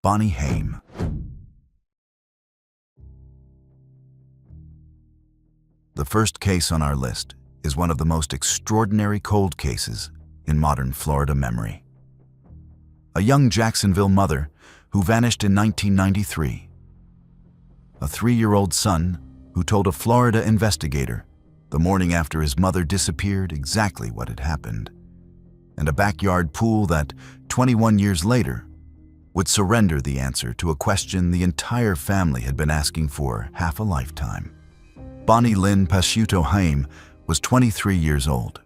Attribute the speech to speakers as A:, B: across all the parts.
A: Bonnie Haim. The first case on our list is one of the most extraordinary cold cases in modern Florida memory. A young Jacksonville mother who vanished in 1993. A 3-year-old son who told a Florida investigator the morning after his mother disappeared exactly what had happened. And a backyard pool that, 21 years later, would surrender the answer to a question the entire family had been asking for half a lifetime. Bonnie Lynn Pasciuto Haim was 23 years old.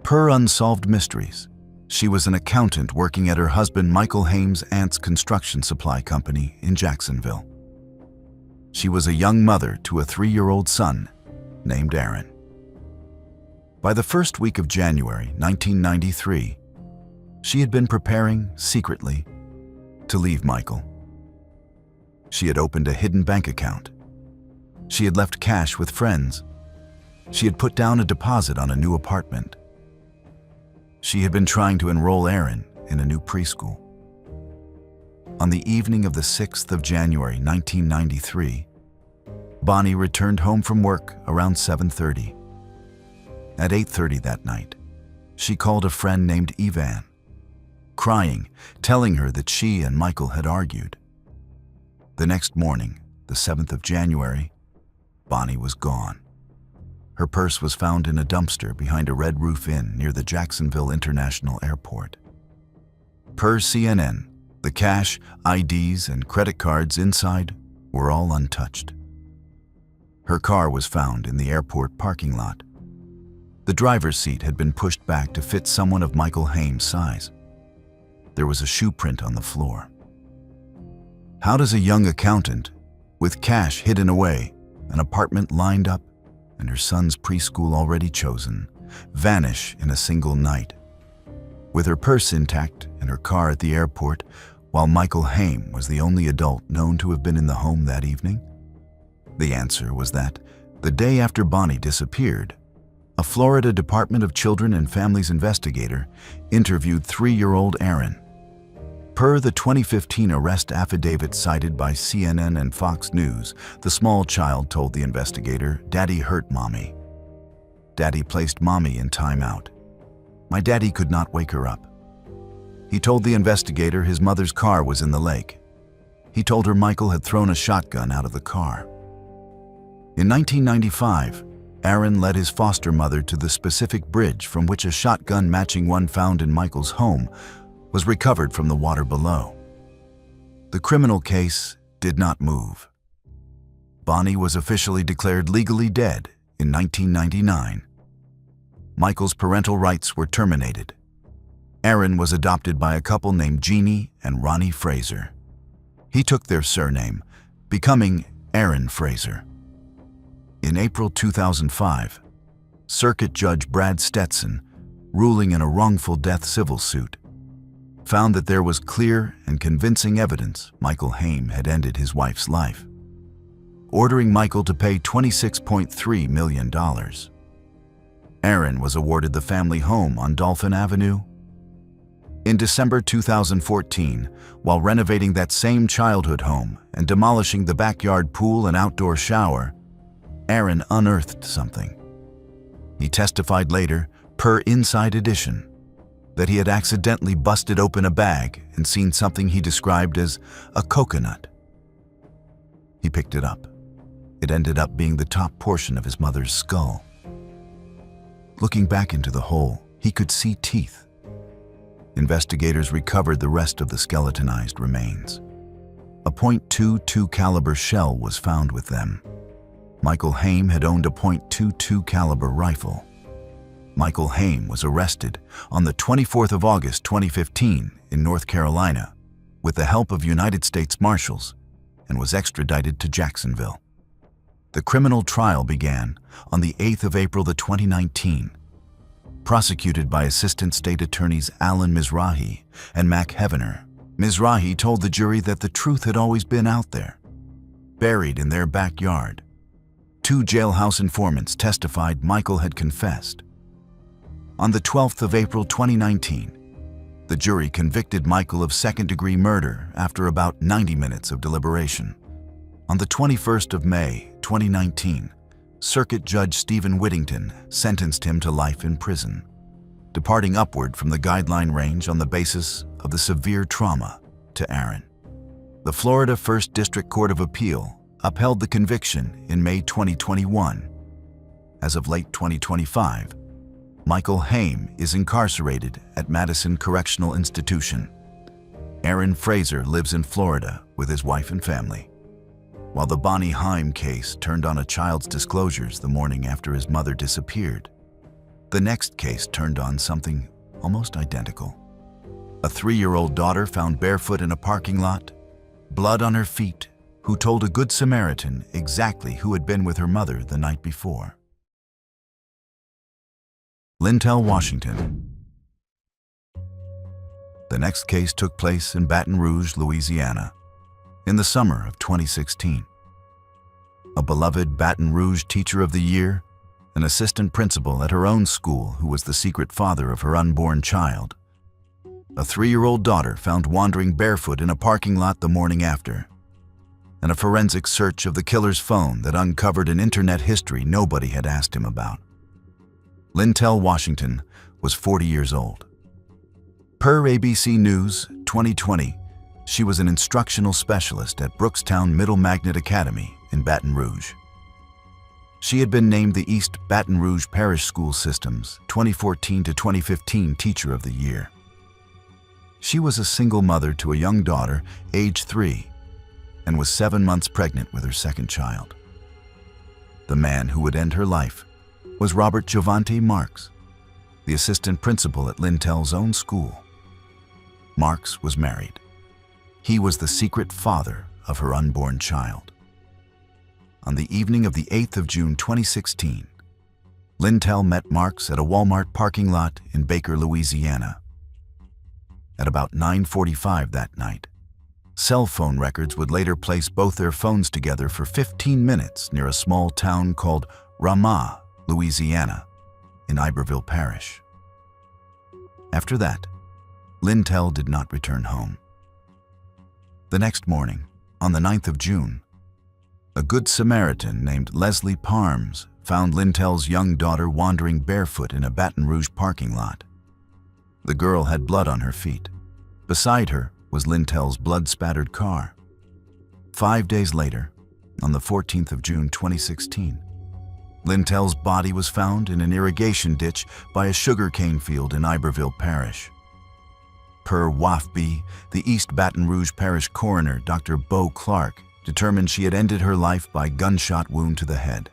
A: Per Unsolved Mysteries, she was an accountant working at her husband Michael Haim's aunt's construction supply company in Jacksonville. She was a young mother to a 3-year-old son named Aaron. By the first week of January 1993, she had been preparing, secretly, to leave Michael. She had opened a hidden bank account. She had left cash with friends. She had put down a deposit on a new apartment. She had been trying to enroll Aaron in a new preschool. On the evening of the 6th of January 1993, Bonnie returned home from work around 7:30. At 8:30 that night, she called a friend named Evan, crying, telling her that she and Michael had argued. The next morning, the 7th of January, Bonnie was gone. Her purse was found in a dumpster behind a Red Roof Inn near the Jacksonville International Airport. Per CNN, the cash, IDs, and credit cards inside were all untouched. Her car was found in the airport parking lot. The driver's seat had been pushed back to fit someone of Michael Haim's size. There was a shoe print on the floor. How does a young accountant, with cash hidden away, an apartment lined up, and her son's preschool already chosen, vanish in a single night? With her purse intact and her car at the airport, while Michael Haim was the only adult known to have been in the home that evening? The answer was that, the day after Bonnie disappeared, a Florida Department of Children and Families investigator interviewed 3-year-old Aaron. Per the 2015 arrest affidavit cited by CNN and Fox News, the small child told the investigator, "Daddy hurt Mommy. Daddy placed Mommy in timeout. My daddy could not wake her up." He told the investigator his mother's car was in the lake. He told her Michael had thrown a shotgun out of the car. In 1995, Aaron led his foster mother to the specific bridge from which a shotgun matching one found in Michael's home was recovered from the water below. The criminal case did not move. Bonnie was officially declared legally dead in 1999. Michael's parental rights were terminated. Aaron was adopted by a couple named Jeannie and Ronnie Fraser. He took their surname, becoming Aaron Fraser. In April 2005, Circuit Judge Brad Stetson, ruling in a wrongful death civil suit, found that there was clear and convincing evidence Michael Haim had ended his wife's life, ordering Michael to pay $26.3 million. Aaron was awarded the family home on Dolphin Avenue. In December 2014, while renovating that same childhood home and demolishing the backyard pool and outdoor shower, Aaron unearthed something. He testified later, per Inside Edition, that he had accidentally busted open a bag and seen something he described as a coconut. He picked it up. It ended up being the top portion of his mother's skull. Looking back into the hole, he could see teeth. Investigators recovered the rest of the skeletonized remains. A .22 caliber shell was found with them. Michael Haim had owned a .22 caliber rifle. Michael Haim was arrested on the 24th of August 2015 in North Carolina with the help of United States Marshals and was extradited to Jacksonville. The criminal trial began on the 8th of April 2019. Prosecuted by Assistant State Attorneys Alan Mizrahi and Mac Heavener, Mizrahi told the jury that the truth had always been out there, buried in their backyard. 2 jailhouse informants testified Michael had confessed. On the 12th of April 2019, the The jury convicted Michael of second-degree murder after about 90 minutes of deliberation. On the 21st of May, 2019, Circuit Judge Stephen Whittington sentenced him to life in prison, departing upward from the guideline range on the basis of the severe trauma to Aaron. The Florida First District Court of Appeal upheld the conviction in May 2021. As of late 2025, Michael Haim is incarcerated at Madison Correctional Institution. Aaron Fraser lives in Florida with his wife and family. While the Bonnie Haim case turned on a child's disclosures the morning after his mother disappeared, the next case turned on something almost identical. A 3-year-old daughter found barefoot in a parking lot, blood on her feet, who told a Good Samaritan exactly who had been with her mother the night before. Lintel, Washington. The next case took place in Baton Rouge, Louisiana, in the summer of 2016. A beloved Baton Rouge Teacher of the Year, an assistant principal at her own school who was the secret father of her unborn child. A 3-year-old daughter found wandering barefoot in a parking lot the morning after, and a forensic search of the killer's phone that uncovered an internet history nobody had asked him about. Lintel, Washington, was 40 years old. Per ABC News 2020, she was an instructional specialist at Brookstown Middle Magnet Academy in Baton Rouge. She had been named the East Baton Rouge Parish School System's 2014 to 2015 Teacher of the Year. She was a single mother to a young daughter, age 3, and was 7 months pregnant with her second child. The man who would end her life was Robert Javante Marks, the assistant principal at Lintel's own school. Marks was married. He was the secret father of her unborn child. On the evening of the 8th of June 2016, Lintel met Marks at a Walmart parking lot in Baker, Louisiana. At about 9:45 that night, cell phone records would later place both their phones together for 15 minutes near a small town called Ramah, Louisiana, in Iberville Parish. After that, Lintel did not return home. The next morning, on the 9th of June, a Good Samaritan named Leslie Parms found Lintel's young daughter wandering barefoot in a Baton Rouge parking lot. The girl had blood on her feet. Beside her was Lintel's blood-spattered car. 5 days later, on the 14th of June 2016, Lintel's body was found in an irrigation ditch by a sugarcane field in Iberville Parish. Per WAFB, the East Baton Rouge Parish coroner, Dr. Bo Clark, determined she had ended her life by gunshot wound to the head.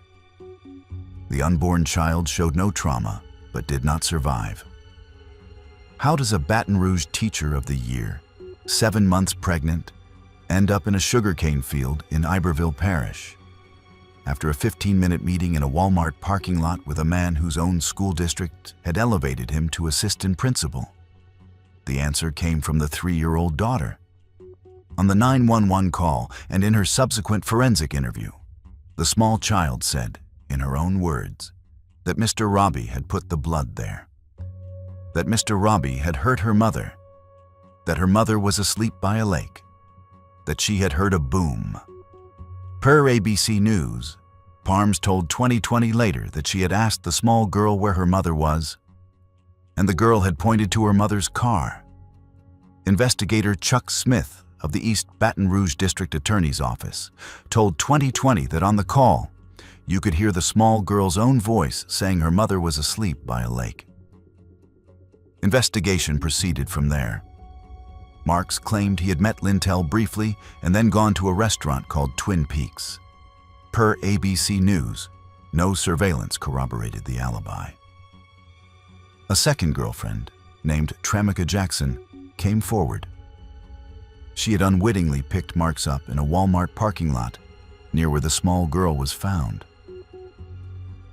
A: The unborn child showed no trauma, but did not survive. How does a Baton Rouge Teacher of the Year, 7 months pregnant, end up in a sugarcane field in Iberville Parish? After a 15-minute meeting in a Walmart parking lot with a man whose own school district had elevated him to assistant principal? The answer came from the 3-year-old daughter. On the 911 call and in her subsequent forensic interview, the small child said, in her own words, that Mr. Robbie had put the blood there, that Mr. Robbie had hurt her mother, that her mother was asleep by a lake, that she had heard a boom. Per ABC News, Parms told 2020 later that she had asked the small girl where her mother was, and the girl had pointed to her mother's car. Investigator Chuck Smith of the East Baton Rouge District Attorney's Office told 2020 that on the call, you could hear the small girl's own voice saying her mother was asleep by a lake. Investigation proceeded from there. Marks claimed he had met Lintel briefly and then gone to a restaurant called Twin Peaks. Per ABC News, no surveillance corroborated the alibi. A second girlfriend, named Tramika Jackson, came forward. She had unwittingly picked Marks up in a Walmart parking lot near where the small girl was found.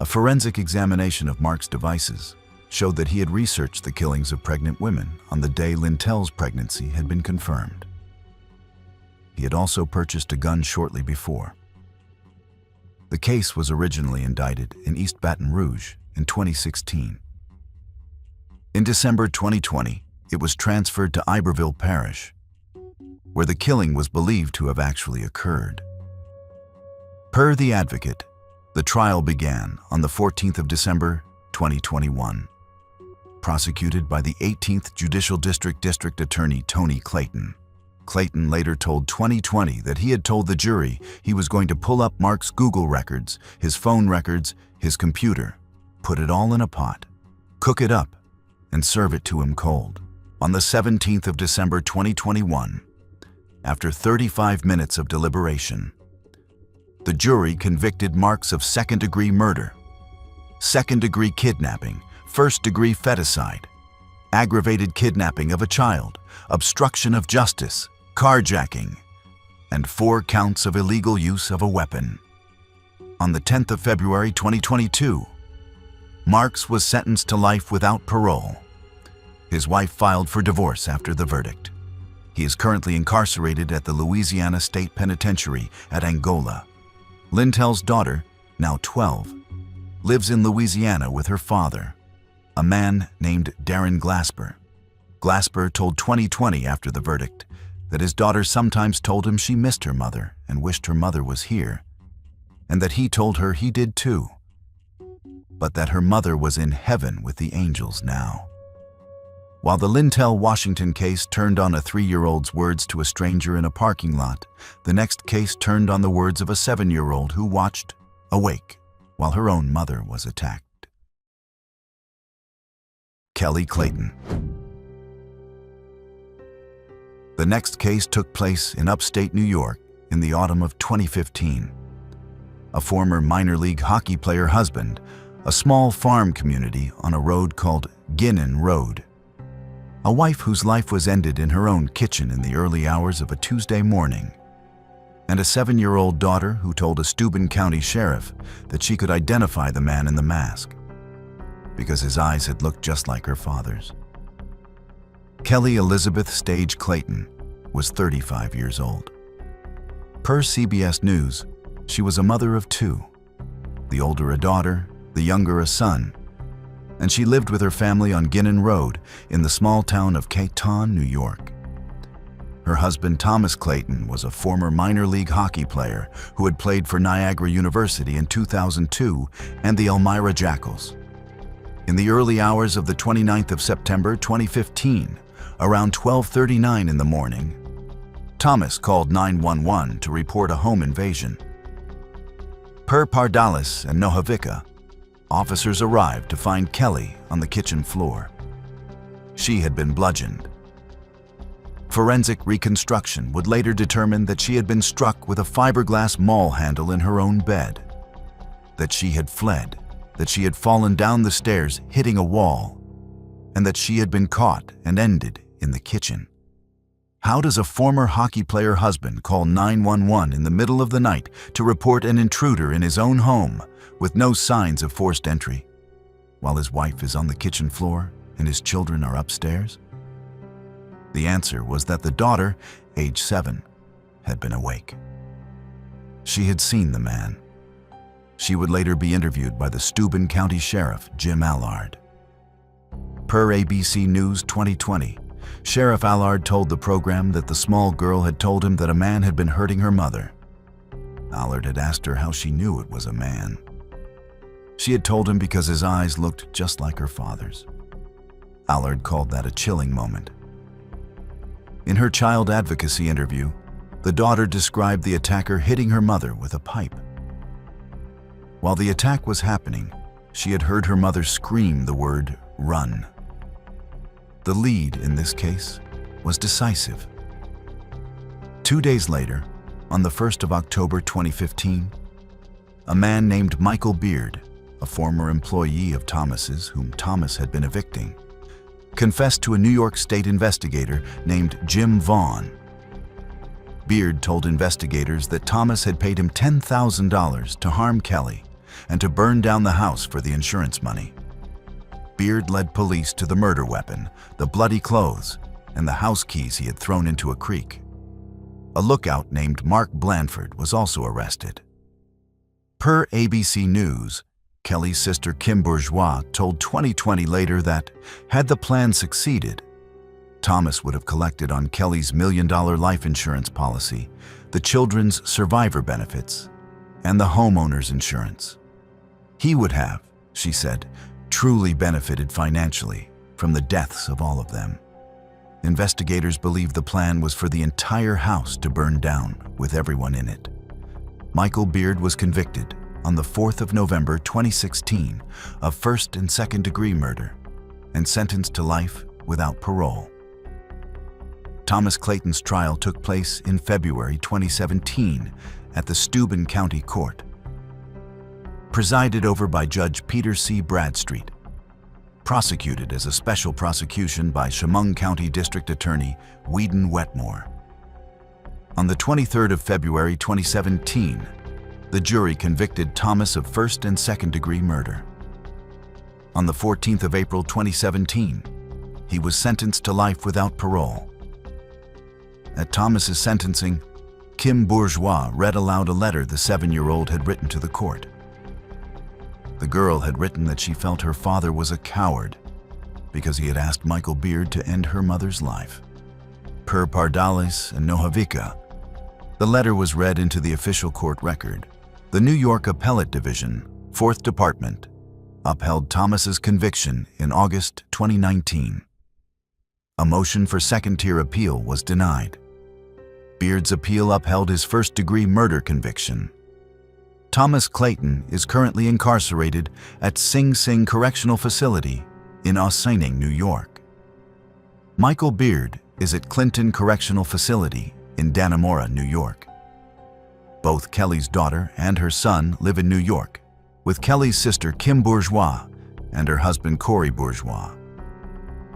A: A forensic examination of Marks' devices showed that he had researched the killings of pregnant women on the day Lintel's pregnancy had been confirmed. He had also purchased a gun shortly before. The case was originally indicted in East Baton Rouge in 2016. In December 2020, it was transferred to Iberville Parish, where the killing was believed to have actually occurred. Per the advocate, the trial began on the 14th of December, 2021. Prosecuted by the 18th Judicial District District Attorney Tony Clayton. Clayton later told 2020 that he had told the jury he was going to pull up Mark's Google records, his phone records, his computer, put it all in a pot, cook it up, and serve it to him cold. On the 17th of December 2021, after 35 minutes of deliberation, the jury convicted Marks of second-degree murder, second-degree kidnapping, first-degree feticide, aggravated kidnapping of a child, obstruction of justice, carjacking, and 4 counts of illegal use of a weapon. On the 10th of February 2022, Marks was sentenced to life without parole. His wife filed for divorce after the verdict. He is currently incarcerated at the Louisiana State Penitentiary at Angola. Lintel's daughter, now 12, lives in Louisiana with her father, a man named Darren Glasper. Glasper told 2020 after the verdict that his daughter sometimes told him she missed her mother and wished her mother was here, and that he told her he did too, but that her mother was in heaven with the angels now. While the Lintel Washington case turned on a 3-year-old's words to a stranger in a parking lot, the next case turned on the words of a 7-year-old who watched, awake, while her own mother was attacked. Kelly Clayton. The next case took place in upstate New York in the autumn of 2015. A former minor league hockey player husband, a small farm community on a road called Ginnon Road. A wife whose life was ended in her own kitchen in the early hours of a Tuesday morning, and a 7-year-old daughter who told a Steuben County sheriff that she could identify the man in the mask because his eyes had looked just like her father's. Kelly Elizabeth Stage Clayton was 35 years old. Per CBS News, she was a mother of 2, the older a daughter, the younger a son, and she lived with her family on Ginnon Road in the small town of Caton, New York. Her husband Thomas Clayton was a former minor league hockey player who had played for Niagara University in 2002 and the Elmira Jackals. In the early hours of the 29th of September 2015, around 12:39 in the morning, Thomas called 911 to report a home invasion. Per Pardalis and Nohavica, officers arrived to find Kelly on the kitchen floor. She had been bludgeoned. Forensic reconstruction would later determine that she had been struck with a fiberglass maul handle in her own bed, that she had fled, that she had fallen down the stairs hitting a wall, and that she had been caught and ended in the kitchen. How does a former hockey player husband call 911 in the middle of the night to report an intruder in his own home with no signs of forced entry, while his wife is on the kitchen floor and his children are upstairs? The answer was that the daughter, age 7, had been awake. She had seen the man. She would later be interviewed by the Steuben County Sheriff, Jim Allard. Per ABC News 2020, Sheriff Allard told the program that the small girl had told him that a man had been hurting her mother. Allard had asked her how she knew it was a man. She had told him because his eyes looked just like her father's. Allard called that a chilling moment. In her child advocacy interview, the daughter described the attacker hitting her mother with a pipe. While the attack was happening, she had heard her mother scream the word, "Run." The lead in this case was decisive. 2 days later, on the 1st of October 2015, a man named Michael Beard, a former employee of Thomas's whom Thomas had been evicting, confessed to a New York State investigator named Jim Vaughn. Beard told investigators that Thomas had paid him $10,000 to harm Kelly and to burn down the house for the insurance money. Beard led police to the murder weapon, the bloody clothes, and the house keys he had thrown into a creek. A lookout named Mark Blanford was also arrested. Per ABC News, Kelly's sister Kim Bourgeois told 2020 later that, had the plan succeeded, Thomas would have collected on Kelly's $1 million life insurance policy, the children's survivor benefits, and the homeowner's insurance. He would have, she said, truly benefited financially from the deaths of all of them. Investigators believe the plan was for the entire house to burn down with everyone in it. Michael Beard was convicted on the 4th of November 2016 of first and second-degree murder and sentenced to life without parole. Thomas Clayton's trial took place in February 2017 at the Steuben County Court, presided over by Judge Peter C. Bradstreet, prosecuted as a special prosecution by Chemung County District Attorney Whedon Wetmore. On the 23rd of February 2017, the jury convicted Thomas of first and second-degree murder. On the 14th of April 2017, he was sentenced to life without parole. At Thomas's sentencing, Kim Bourgeois read aloud a letter the 7-year-old had written to the court. The girl had written that she felt her father was a coward because he had asked Michael Beard to end her mother's life. Per Pardalis and Nohavica, the letter was read into the official court record. The New York Appellate Division, 4th Department, upheld Thomas's conviction in August 2019. A motion for second-tier appeal was denied. Beard's appeal upheld his first-degree murder conviction. Thomas Clayton is currently incarcerated at Sing Sing Correctional Facility in Ossining, New York. Michael Beard is at Clinton Correctional Facility in Dannemora, New York. Both Kelly's daughter and her son live in New York, with Kelly's sister Kim Bourgeois and her husband Corey Bourgeois,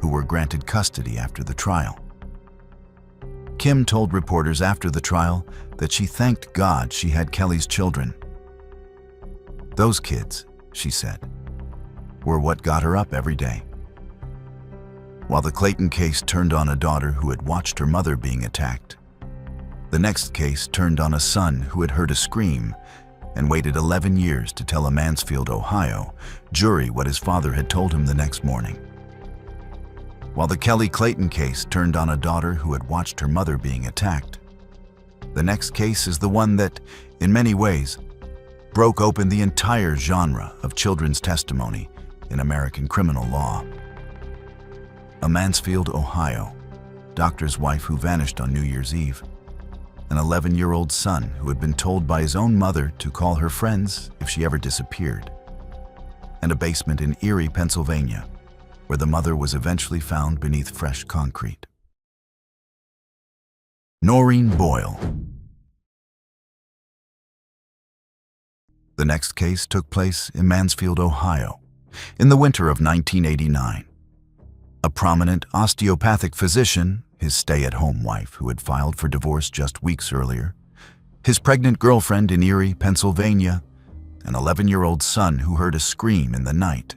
A: who were granted custody after the trial. Kim told reporters after the trial that she thanked God she had Kelly's children. Those kids, she said, were what got her up every day. While the Clayton case turned on a daughter who had watched her mother being attacked, the next case turned on a son who had heard a scream and waited 11 years to tell a Mansfield, Ohio, jury what his father had told him the next morning. While the Kelly Clayton case turned on a daughter who had watched her mother being attacked, the next case is the one that, in many ways, broke open the entire genre of children's testimony in American criminal law. A Mansfield, Ohio, doctor's wife who vanished on New Year's Eve, an 11-year-old son who had been told by his own mother to call her friends if she ever disappeared, and a basement in Erie, Pennsylvania, where the mother was eventually found beneath fresh concrete. Noreen Boyle. The next case took place in Mansfield, Ohio, in the winter of 1989. A prominent osteopathic physician, his stay-at-home wife who had filed for divorce just weeks earlier, his pregnant girlfriend in Erie, Pennsylvania, an 11-year-old son who heard a scream in the night,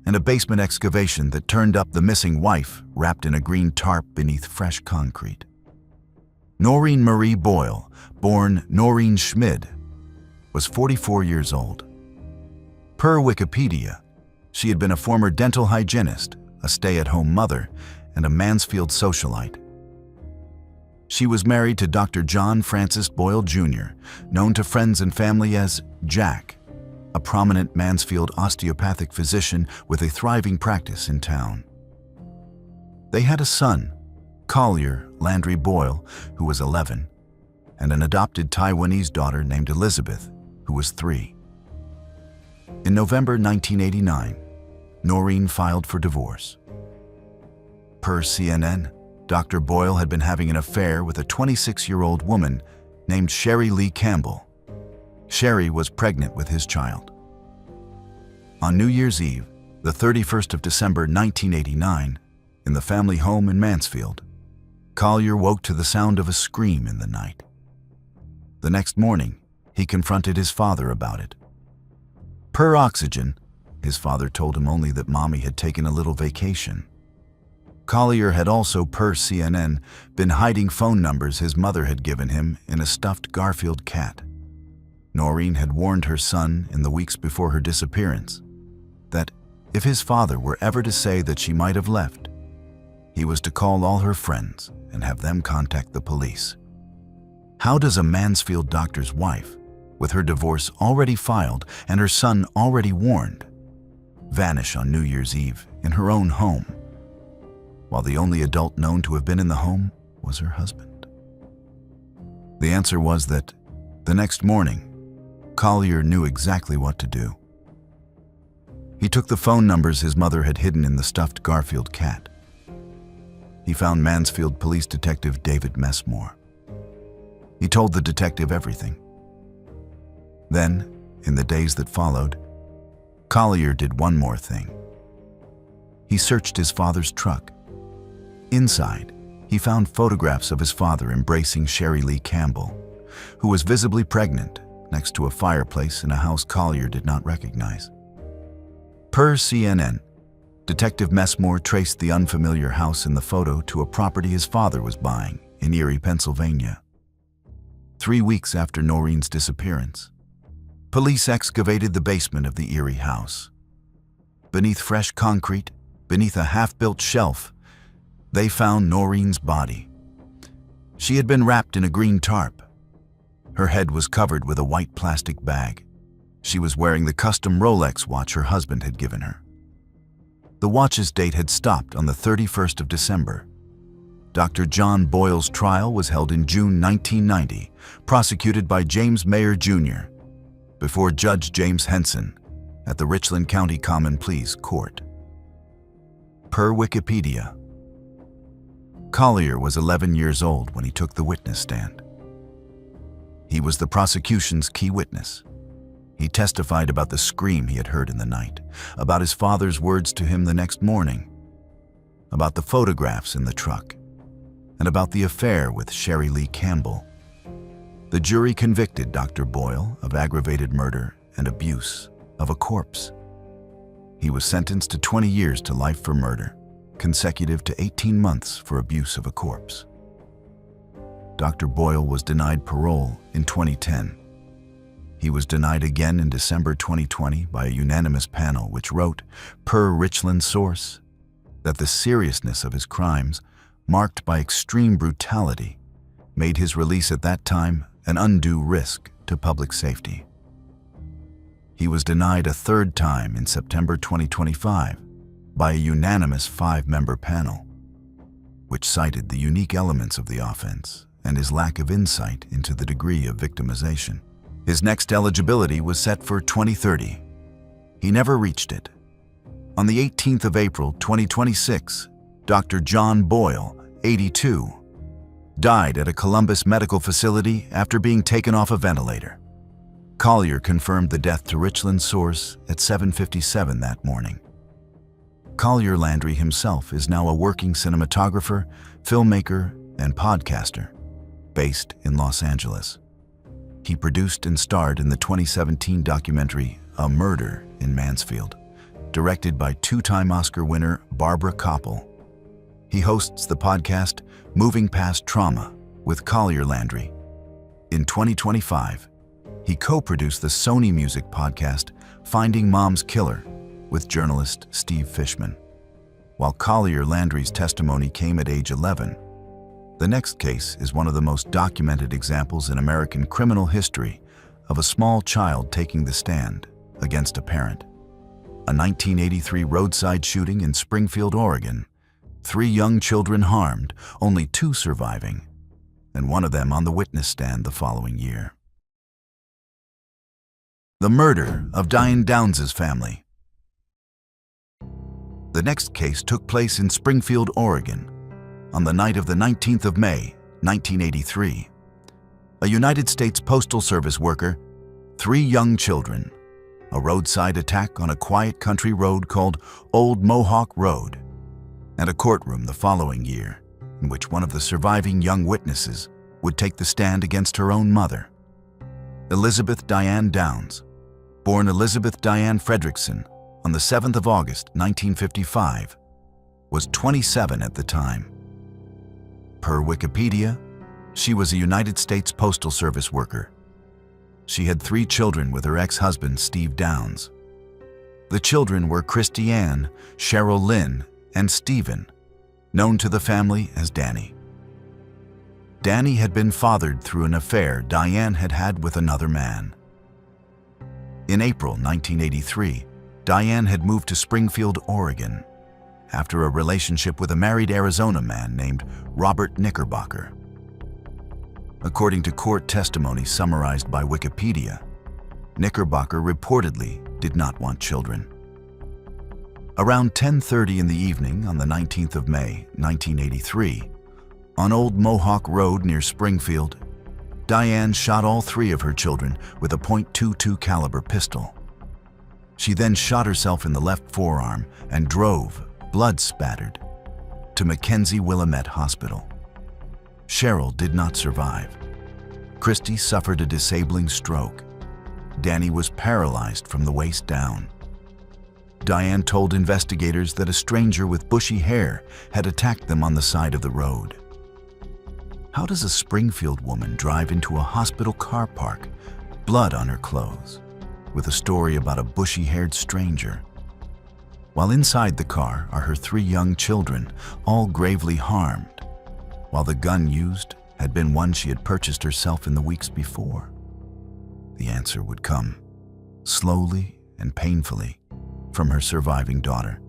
A: and a basement excavation that turned up the missing wife wrapped in a green tarp beneath fresh concrete. Noreen Marie Boyle, born Noreen Schmid, was 44 years old. Per Wikipedia, she had been a former dental hygienist, a stay-at-home mother, and a Mansfield socialite. She was married to Dr. John Francis Boyle Jr., known to friends and family as Jack, a prominent Mansfield osteopathic physician with a thriving practice in town. They had a son, Collier Landry Boyle, who was 11, and an adopted Taiwanese daughter named Elizabeth, who was 3. In November 1989, Noreen filed for divorce. Per CNN, Dr. Boyle had been having an affair with a 26-year-old woman named Sherry Lee Campbell. Sherry was pregnant with his child. On New Year's Eve, the 31st of December 1989, in the family home in Mansfield, Collier woke to the sound of a scream in the night. The next morning, he confronted his father about it. Per Oxygen, his father told him only that Mommy had taken a little vacation. Collier had also, per CNN, been hiding phone numbers his mother had given him in a stuffed Garfield cat. Noreen had warned her son in the weeks before her disappearance that if his father were ever to say that she might have left, he He was to call all her friends and have them contact the police. How does a Mansfield doctor's wife, with her divorce already filed and her son already warned, vanish on New Year's Eve in her own home, while the only adult known to have been in the home was her husband? The answer was that the next morning, Collier knew exactly what to do. He took the phone numbers his mother had hidden in the stuffed Garfield cat. He found Mansfield Police Detective David Messmore. He told the detective everything. Then, in the days that followed, Collier did one more thing. He searched his father's truck. Inside, he found photographs of his father embracing Sherry Lee Campbell, who was visibly pregnant next to a fireplace in a house Collier did not recognize. Per CNN, Detective Messmore traced the unfamiliar house in the photo to a property his father was buying in Erie, Pennsylvania. 3 weeks after Noreen's disappearance, police excavated the basement of the Erie house. Beneath fresh concrete, beneath a half-built shelf, they found Noreen's body. She had been wrapped in a green tarp. Her head was covered with a white plastic bag. She was wearing the custom Rolex watch her husband had given her. The watch's date had stopped on the 31st of December. Dr. John Boyle's trial was held in June 1990, prosecuted by James Mayer Jr., before Judge James Henson at the Richland County Common Pleas Court. Per Wikipedia, Collier was 11 years old when he took the witness stand. He was the prosecution's key witness. He testified about the scream he had heard in the night, about his father's words to him the next morning, about the photographs in the truck, and about the affair with Sherry Lee Campbell. The jury convicted Dr. Boyle of aggravated murder and abuse of a corpse. He was sentenced to 20 years to life for murder, consecutive to 18 months for abuse of a corpse. Dr. Boyle was denied parole in 2010. He was denied again in December 2020 by a unanimous panel which wrote, per Richland source, that the seriousness of his crimes, marked by extreme brutality, made his release at that time an undue risk to public safety. He was denied a third time in September 2025 by a unanimous 5-member panel, which cited the unique elements of the offense and his lack of insight into the degree of victimization. His next eligibility was set for 2030. He never reached it. On the 18th of April 2026, Dr. John Boyle, 82, died at a Columbus medical facility after being taken off a ventilator. Collier confirmed the death to Richland source at 7:57 that morning. Collier Landry himself is now a working cinematographer, filmmaker, and podcaster, based in Los Angeles. He produced and starred in the 2017 documentary A Murder in Mansfield, directed by 2-time Oscar winner Barbara Koppel. He hosts the podcast Moving Past Trauma with Collier Landry. In 2025, he co-produced the Sony Music podcast Finding Mom's Killer with journalist Steve Fishman. While Collier Landry's testimony came at age 11, the next case is one of the most documented examples in American criminal history of a small child taking the stand against a parent. A 1983 roadside shooting in Springfield, Oregon. 3 young children harmed, only 2 surviving, and one of them on the witness stand the following year. The murder of Diane Downs' family. The next case took place in Springfield, Oregon, on the night of the 19th of May, 1983. A United States Postal Service worker, 3 young children, a roadside attack on a quiet country road called Old Mohawk Road, and a courtroom the following year in which one of the surviving young witnesses would take the stand against her own mother. Elizabeth Diane Downs, born Elizabeth Diane Fredrickson on the 7th of August, 1955, was 27 at the time. Per Wikipedia, she was a United States Postal Service worker. She had 3 children with her ex-husband, Steve Downs. The children were Christy Ann, Cheryl Lynn, and Stephen. known to the family as Danny. Danny had been fathered through an affair Diane had had with another man. In April 1983, Diane had moved to Springfield, Oregon, after a relationship with a married Arizona man named Robert Knickerbocker. According to court testimony summarized by Wikipedia, Knickerbocker reportedly did not want children. Around 10:30 in the evening on the 19th of May, 1983, on Old Mohawk Road near Springfield, Diane shot all 3 of her children with a .22 caliber pistol. She then shot herself in the left forearm and drove, blood-spattered, to Mackenzie Willamette Hospital. Cheryl did not survive. Christy suffered a disabling stroke. Danny was paralyzed from the waist down. Diane told investigators that a stranger with bushy hair had attacked them on the side of the road. How does a Springfield woman drive into a hospital car park, blood on her clothes, with a story about a bushy-haired stranger? While inside the car are her 3 young children, all gravely harmed, while the gun used had been one she had purchased herself in the weeks before? The answer would come, slowly and painfully, from her surviving daughter.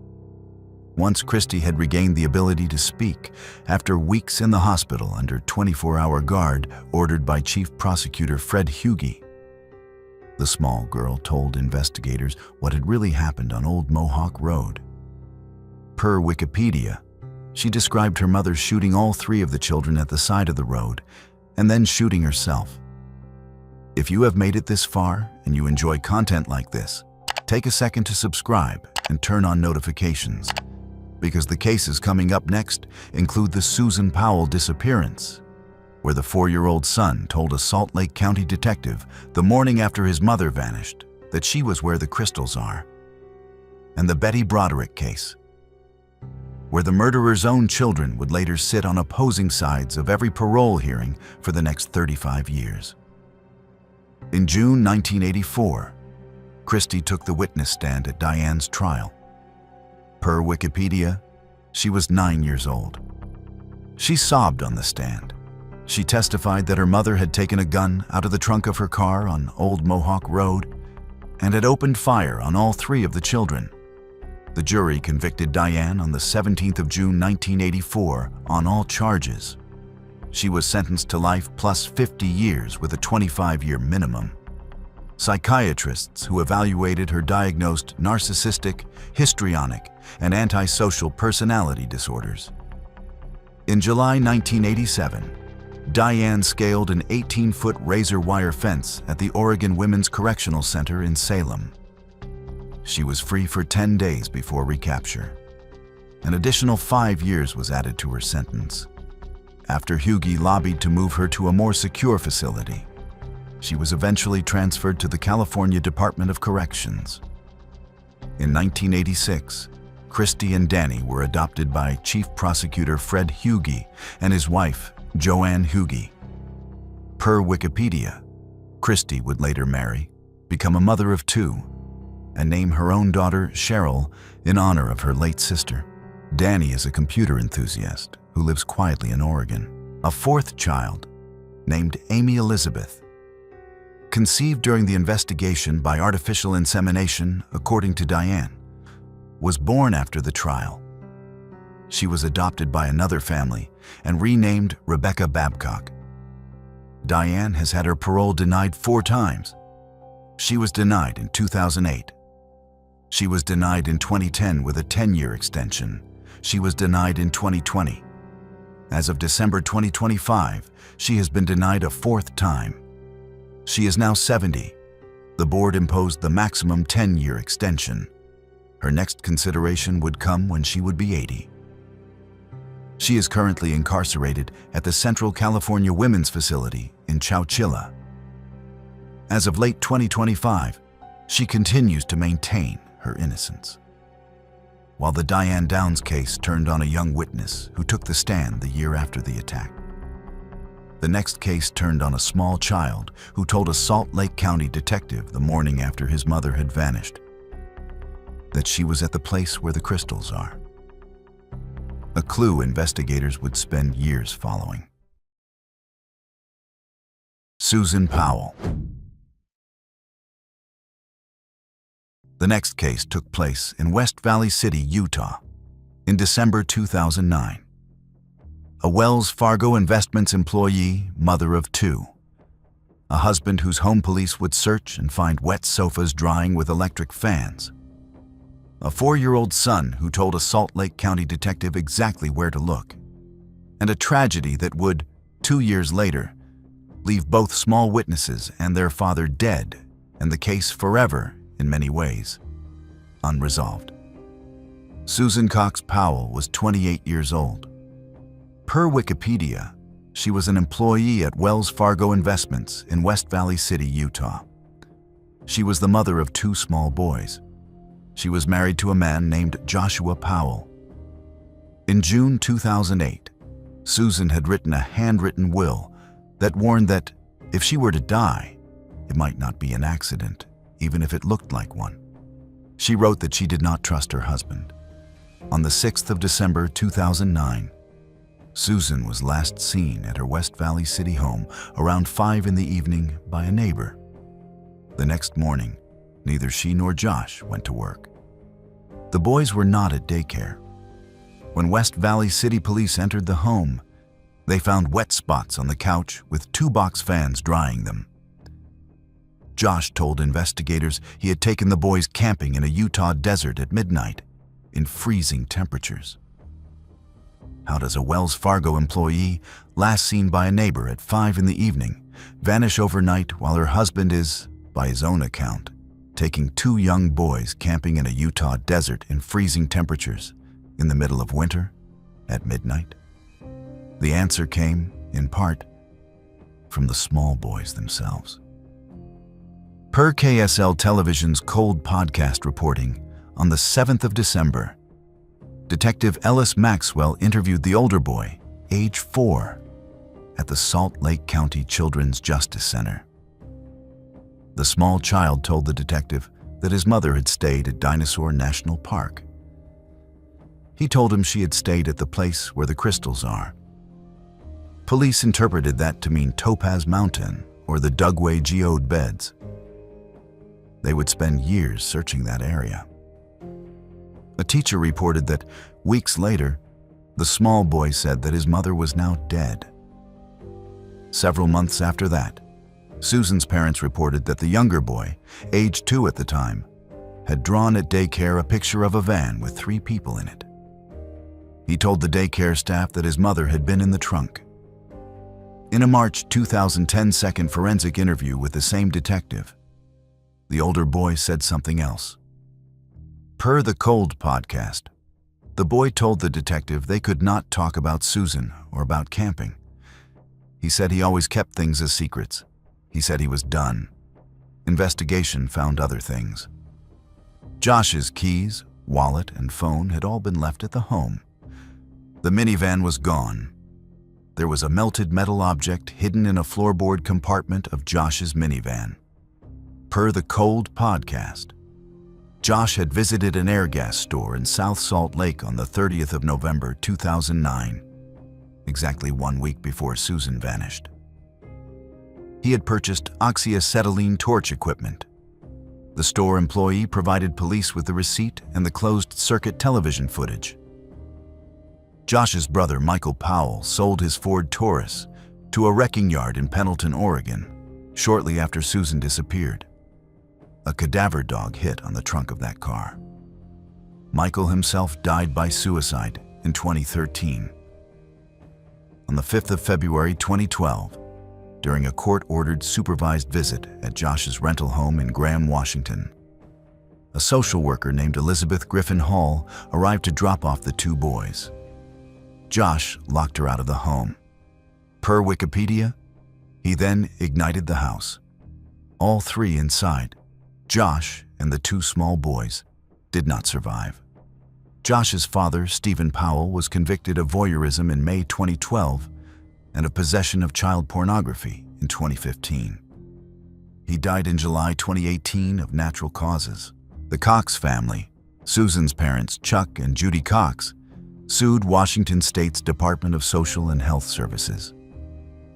A: Once Christy had regained the ability to speak, after weeks in the hospital under 24-hour guard ordered by Chief Prosecutor Fred Hughey, the small girl told investigators what had really happened on Old Mohawk Road. Per Wikipedia, she described her mother shooting all 3 of the children at the side of the road and then shooting herself. If you have made it this far and you enjoy content like this, take a second to subscribe and turn on notifications, because the cases coming up next include the Susan Powell disappearance, where the 4-year-old son told a Salt Lake County detective the morning after his mother vanished that she was where the crystals are, and the Betty Broderick case, where the murderer's own children would later sit on opposing sides of every parole hearing for the next 35 years. In June 1984, Christy took the witness stand at Diane's trial. Per Wikipedia, she was 9 years old. She sobbed on the stand. She testified that her mother had taken a gun out of the trunk of her car on Old Mohawk Road and had opened fire on all 3 of the children. The jury convicted Diane on the 17th of June 1984 on all charges. She was sentenced to life plus 50 years with a 25-year minimum. Psychiatrists who evaluated her diagnosed narcissistic, histrionic, and antisocial personality disorders. In July 1987, Diane scaled an 18-foot razor wire fence at the Oregon Women's Correctional Center in Salem. She was free for 10 days before recapture. An additional 5 years was added to her sentence. After Hughey lobbied to move her to a more secure facility, she was eventually transferred to the California Department of Corrections. In 1986, Christy and Danny were adopted by Chief Prosecutor Fred Hughey and his wife, Joanne Hughey. Per Wikipedia, Christy would later marry, become a mother of 2, and name her own daughter Cheryl in honor of her late sister. Danny is a computer enthusiast who lives quietly in Oregon. A 4th child, named Amy Elizabeth, conceived during the investigation by artificial insemination, according to Diane, was born after the trial. She was adopted by another family and renamed Rebecca Babcock. Diane has had her parole denied 4 times. She was denied in 2008. She was denied in 2010 with a 10-year extension. She was denied in 2020. As of December 2025, she has been denied a 4th time. She is now 70. The board imposed the maximum 10-year extension. Her next consideration would come when she would be 80. She is currently incarcerated at the Central California Women's Facility in Chowchilla. As of late 2025, she continues to maintain her innocence. While the Diane Downs case turned on a young witness who took the stand the year after the attack, the next case turned on a small child who told a Salt Lake County detective the morning after his mother had vanished that she was at the place where the crystals are. a clue investigators would spend years following. Susan Powell. The next case took place in West Valley City, Utah, in December 2009. A Wells Fargo Investments employee, mother of two. A husband whose home police would search and find wet sofas drying with electric fans. A 4-year-old son who told a Salt Lake County detective exactly where to look. And a tragedy that would, 2 years later, leave both small witnesses and their father dead, and the case forever, in many ways, unresolved. Susan Cox Powell was 28 years old. Per Wikipedia, she was an employee at Wells Fargo Investments in West Valley City, Utah. She was the mother of 2 small boys. She was married to a man named Joshua Powell. In June 2008, Susan had written a handwritten will that warned that if she were to die, it might not be an accident, even if it looked like one. She wrote that she did not trust her husband. On the 6th of December 2009, Susan was last seen at her West Valley City home around 5 in the evening by a neighbor. The next morning, neither she nor Josh went to work. The boys were not at daycare. When West Valley City Police entered the home, they found wet spots on the couch with 2 box fans drying them. Josh told investigators he had taken the boys camping in a Utah desert at midnight in freezing temperatures. How does a Wells Fargo employee, last seen by a neighbor at 5 in the evening, vanish overnight while her husband is, by his own account, taking 2 young boys camping in a Utah desert in freezing temperatures in the middle of winter at midnight? The answer came, in part, from the small boys themselves. Per KSL Television's Cold podcast reporting, on the 7th of December, Detective Ellis Maxwell interviewed the older boy, age 4, at the Salt Lake County Children's Justice Center. The small child told the detective that his mother had stayed at Dinosaur National Park. He told him she had stayed at the place where the crystals are. Police interpreted that to mean Topaz Mountain or the Dugway geode beds. They would spend years searching that area. A teacher reported that weeks later, the small boy said that his mother was now dead. Several months after that, Susan's parents reported that the younger boy, age 2 at the time, had drawn at daycare a picture of a van with 3 people in it. He told the daycare staff that his mother had been in the trunk. In a March 2010 second forensic interview with the same detective, the older boy said something else. Per the Cold podcast, the boy told the detective they could not talk about Susan or about camping. He said he always kept things as secrets. He said he was done. Investigation found other things. Josh's keys, wallet, and phone had all been left at the home. The minivan was gone. There was a melted metal object hidden in a floorboard compartment of Josh's minivan. Per the Cold podcast, Josh had visited an air gas store in South Salt Lake on the 30th of November 2009, exactly 1 week before Susan vanished. He had purchased oxyacetylene torch equipment. The store employee provided police with the receipt and the closed-circuit television footage. Josh's brother, Michael Powell, sold his Ford Taurus to a wrecking yard in Pendleton, Oregon, shortly after Susan disappeared. A cadaver dog hit on the trunk of that car. Michael himself died by suicide in 2013. On the 5th of February 2012, during a court-ordered supervised visit at Josh's rental home in Graham, Washington, a social worker named Elizabeth Griffin Hall arrived to drop off the 2 boys. Josh locked her out of the home. Per Wikipedia, he then ignited the house. All 3 inside, Josh and the 2 small boys, did not survive. Josh's father, Stephen Powell, was convicted of voyeurism in May 2012 and of possession of child pornography in 2015. He died in July 2018 of natural causes. The Cox family, Susan's parents, Chuck and Judy Cox, sued Washington State's Department of Social and Health Services.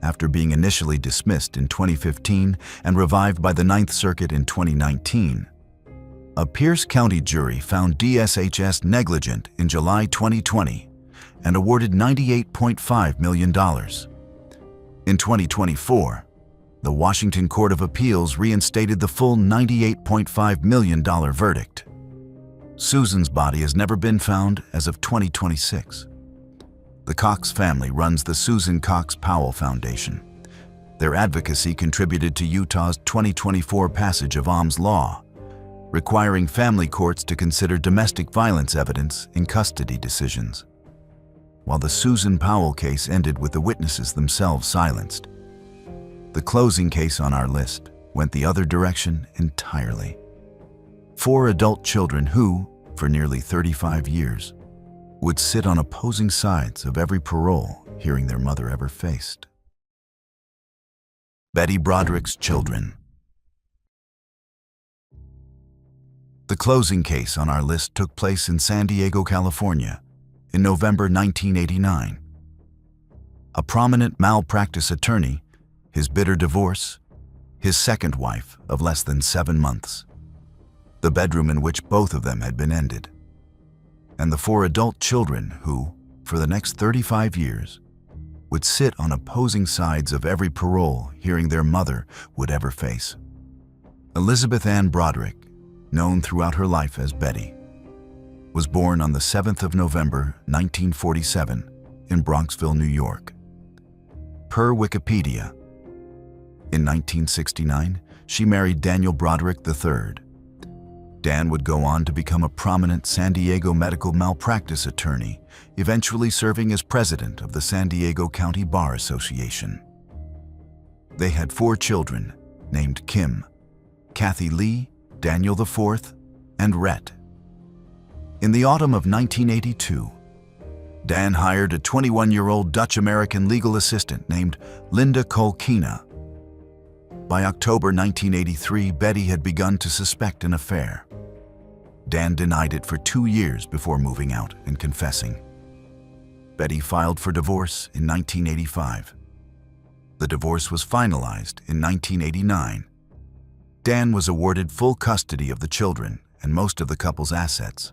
A: After being initially dismissed in 2015 and revived by the Ninth Circuit in 2019, a Pierce County jury found DSHS negligent in July 2020 and awarded $98.5 million. In 2024, the Washington Court of Appeals reinstated the full $98.5 million verdict. Susan's body has never been found as of 2026. The Cox family runs the Susan Cox Powell Foundation. Their advocacy contributed to Utah's 2024 passage of Ohm's Law, requiring family courts to consider domestic violence evidence in custody decisions. While the Susan Powell case ended with the witnesses themselves silenced, the closing case on our list went the other direction entirely. 4 adult children who, for nearly 35 years, would sit on opposing sides of every parole hearing their mother ever faced. Betty Broderick's children. The closing case on our list took place in San Diego, California, in November 1989. A prominent malpractice attorney, his bitter divorce, his second wife of less than 7 months, the bedroom in which both of them had been ended, and the 4 adult children who, for the next 35 years, would sit on opposing sides of every parole hearing their mother would ever face. Elizabeth Ann Broderick, known throughout her life as Betty, was born on the 7th of November 1947 in Bronxville, New York. Per Wikipedia, in 1969, she married Daniel Broderick III. Dan would go on to become a prominent San Diego medical malpractice attorney, eventually serving as president of the San Diego County Bar Association. They had 4 children named Kim, Kathy Lee, Daniel IV, and Rhett. In the autumn of 1982, Dan hired a 21-year-old Dutch-American legal assistant named Linda Kolkina. By October 1983, Betty had begun to suspect an affair. Dan denied it for 2 years before moving out and confessing. Betty filed for divorce in 1985. The divorce was finalized in 1989. Dan was awarded full custody of the children and most of the couple's assets.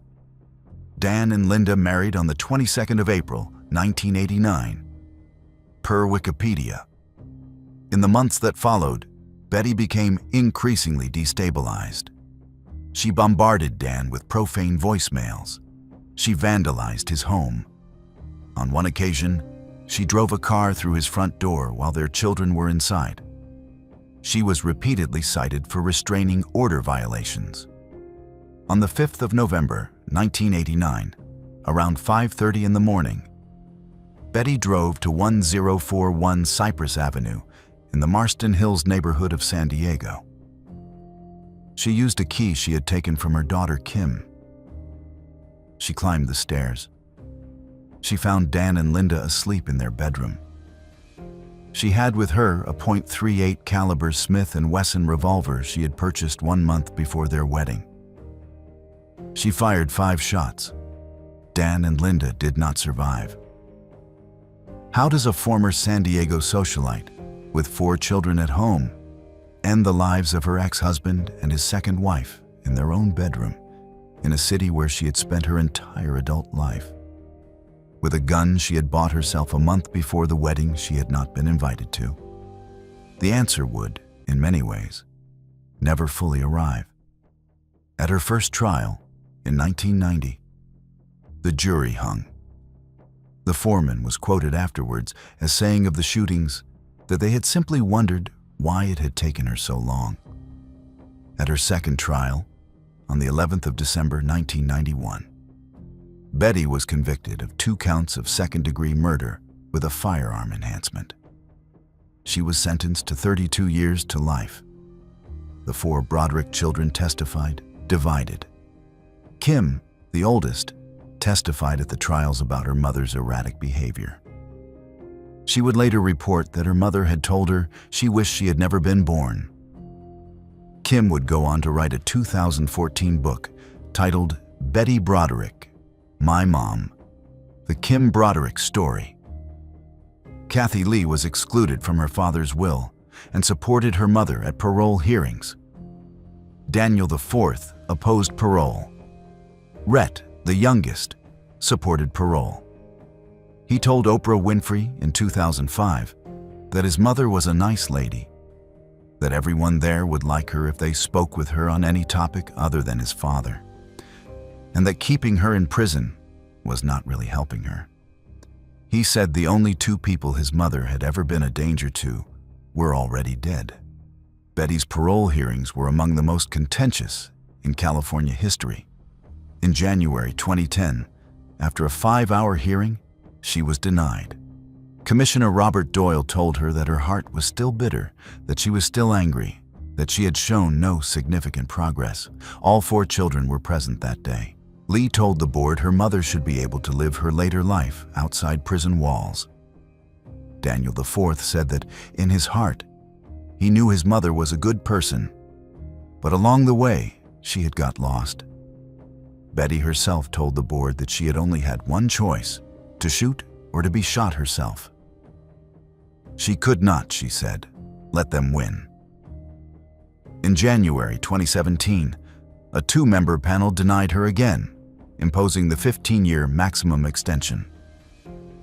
A: Dan and Linda married on the 22nd of April, 1989. Per Wikipedia. In the months that followed, Betty became increasingly destabilized. She bombarded Dan with profane voicemails. She vandalized his home. On one occasion, she drove a car through his front door while their children were inside. She was repeatedly cited for restraining order violations. On the 5th of November, 1989, around 5:30 in the morning, Betty drove to 1041 Cypress Avenue in the Marston Hills neighborhood of San Diego. She used a key she had taken from her daughter Kim. She climbed the stairs. She found Dan and Linda asleep in their bedroom. She had with her a .38 caliber Smith & Wesson revolver she had purchased 1 month before their wedding. She fired 5 shots. Dan and Linda did not survive. How does a former San Diego socialite, with 4 children at home, end the lives of her ex-husband and his second wife in their own bedroom in a city where she had spent her entire adult life? With a gun she had bought herself a month before the wedding she had not been invited to? The answer would, in many ways, never fully arrive. At her first trial, in 1990, the jury hung. The foreman was quoted afterwards as saying of the shootings that they had simply wondered why it had taken her so long. At her second trial, on the 11th of December 1991, Betty was convicted of 2 counts of second-degree murder with a firearm enhancement. She was sentenced to 32 years to life. The 4 Broderick children testified, divided. Kim, the oldest, testified at the trials about her mother's erratic behavior. She would later report that her mother had told her she wished she had never been born. Kim would go on to write a 2014 book titled Betty Broderick, My Mom, The Kim Broderick story. Kathy Lee was excluded from her father's will and supported her mother at parole hearings. Daniel IV opposed parole. Rhett, the youngest, supported parole. He told Oprah Winfrey in 2005 that his mother was a nice lady, that everyone there would like her if they spoke with her on any topic other than his father, and that keeping her in prison was not really helping her. He said the only two people his mother had ever been a danger to were already dead. Betty's parole hearings were among the most contentious in California history. In January 2010, after a 5-hour hearing, she was denied. Commissioner Robert Doyle told her that her heart was still bitter, that she was still angry, that she had shown no significant progress. All 4 children were present that day. Lee told the board her mother should be able to live her later life outside prison walls. Daniel IV said that, in his heart, he knew his mother was a good person, but along the way, she had got lost. Betty herself told the board that she had only had one choice: to shoot or to be shot herself. She could not, she said, let them win. In January 2017, a 2-member panel denied her again, imposing the 15-year maximum extension.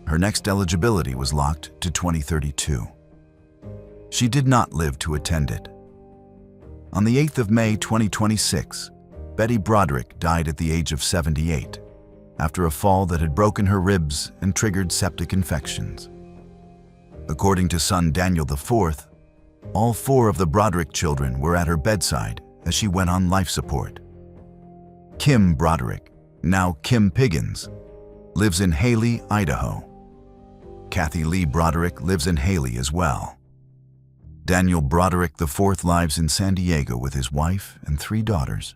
A: Her next eligibility was locked to 2032. She did not live to attend it. On the 8th of May 2026, Betty Broderick died at the age of 78, after a fall that had broken her ribs and triggered septic infections. According to son Daniel IV, all 4 of the Broderick children were at her bedside as she went on life support. Kim Broderick, now Kim Piggins, lives in Haley, Idaho. Kathy Lee Broderick lives in Haley as well. Daniel Broderick IV lives in San Diego with his wife and 3 daughters.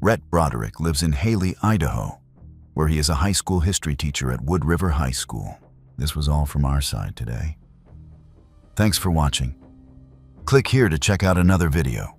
A: Rhett Broderick lives in Haley, Idaho, where he is a high school history teacher at Wood River High School. This was all from our side today. Thanks for watching. Click here to check out another video.